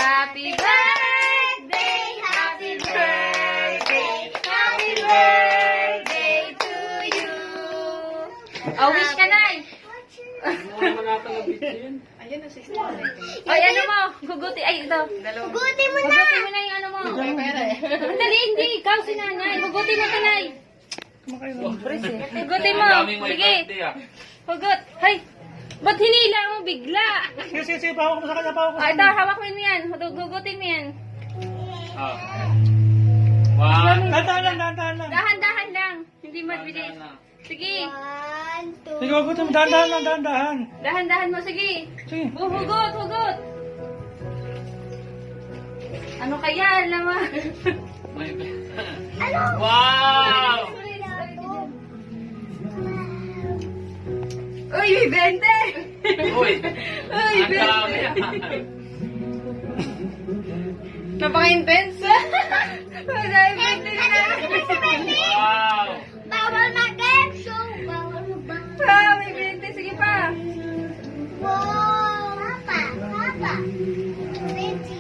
Happy birthday, happy birthday, happy birthday to you. Oh, wish ka na eh. Ayun na, 60. Ay, ano mo? Guguti. Ay, ito. Hugutin mo na! Huguti mo na yung ano mo. Pera eh. Dali, hindi. Ikaw si nanay. Huguti mo, tanay. Huguti mo. Sige. Hugot. Hay. Ba't hinila mo bigla? Sige, pawak mo sa kanya, pawak mo. Ito, hawak mo yan. Hugutin mo yan. Dahan lang. Dahan-dahan lang. Hindi mabilis. Sige. 1, 2, Sige, hugot mo, dahan lang. Dahan-dahan mo. Sige. Sige. Hugot. Ano kaya? Alam mo. Wow! Uy, may 20! Uy! Uy, Ang dami ah. Napaka-intense. Madami 20 na. Wow! bawal mag-game show! Bawal ba? Ah, may 20. Sige pa. Wow! Papa! Benji!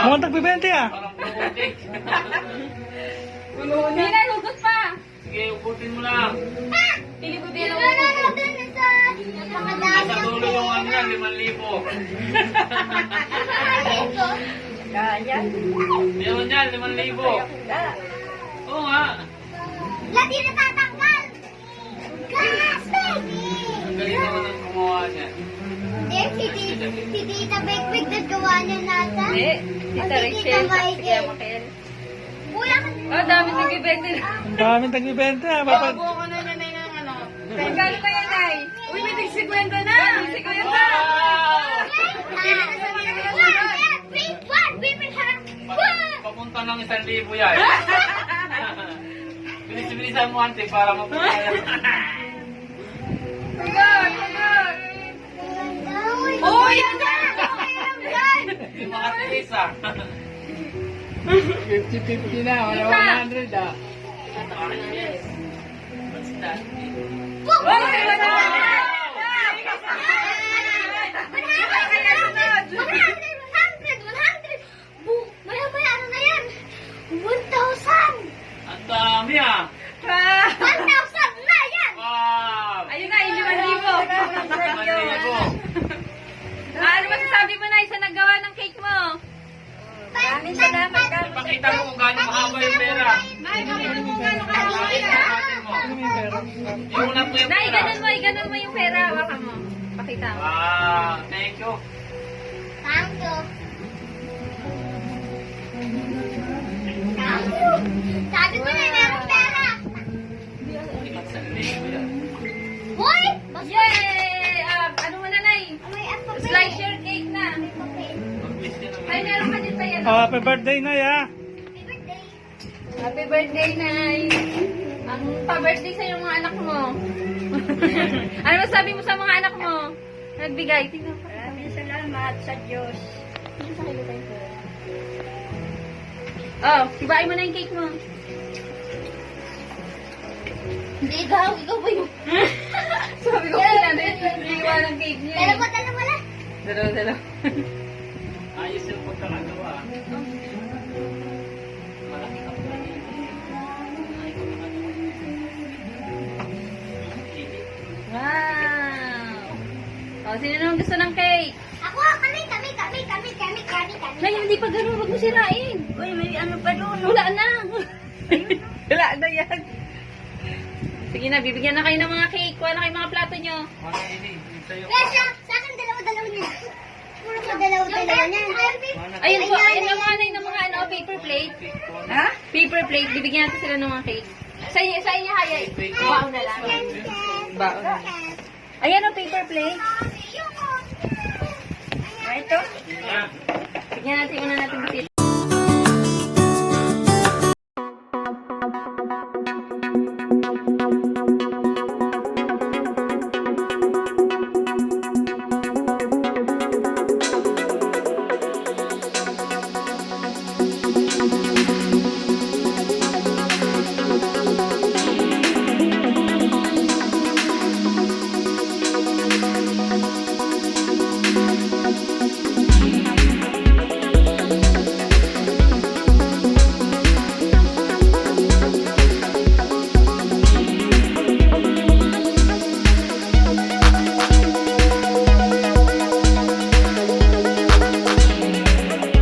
Mukhang tagbibente ah. Parang puputik. Ninay, hugot pa. Sige, ubutin mo lang. Pili ko din Nasa dulo yung ano yan, 5,000. Meron yan, 5,000. Oo nga. Lagi natatanggal! Gas, baby! Ang galing naman ang gumawa niya. Hindi, si Tita Bekwig nagawa niya nata. Hindi. Tita Rachel. Kaya Makel. Kuya, Oh, dami nag-20 na. Ang daming tagbibente ah. Buo ko na niya ng ano. Magkano pa yan, Nay? Uy, may tig 50 na. 50 na. Papunta ng 1,000 yan. Bilis-bilisan mo, ante, para mapunta yan. Hugot. Uy, Yung mga Teresa. 50-50 na. Wala Isa. 100 ah. What's that? Maya-maya, ano na yan? 1,000! Ang dami ah. 1,000 na yan! Wow! Ayun na, yung 5,000. Ano masasabi mo na sa naggawa ng cake mo? Maraming salamat ka. Ipakita mo kung gaano mahaba yung pera. Nay, pakita mo nga nung ano Ipakita mo. Iunat mo yung Nay, pera. ganun mo yung pera. Hawakan mo. Pakita mo. Ah, thank you. Thank you. Thank you. Sabi ko na meron pera. Ikat sa libo yan. Hoy! Yay! Ano mo na, Nay? May apa pa Slice your cake na. Mag-miss ka naman. Ay, meron ka din pa yan. Oh, happy birthday na ya. Happy birthday, Nay. Ang pa-birthday sa yung mga anak mo. Ano masabi mo sa mga anak mo? Nagbigay. Tingnan ko. Maraming salamat sa Diyos. Oh, sibain mo na yung cake mo. Hindi ikaw ba yung... Sabi ko kaya na iiwan ng cake niya. Dalawa lang. Dalawa. Ayos yung pagkakagawa. Malaki ka pala yun. Wow! Oh, sino naman gusto ng cake? Ako, kami. Nay, hindi pa ganun. Huwag mo sirain. Uy, may ano pa doon. Wala na. Wala na yan. Sige na, bibigyan na kayo ng mga cake. Kuha na kayo mga plato nyo. Wala ini. Sa'yo. Sa akin, dalawa niya. Puro ko dalawa niya. Ayun po, ayun ang mga ano, paper plate. Ha? Paper plate. Bibigyan natin sila ng mga cake. Sa inyo, Haya. Baon na lang. Baon na. Ayan o, paper plate. Ito? Ah. Bigyan natin, una natin bisita.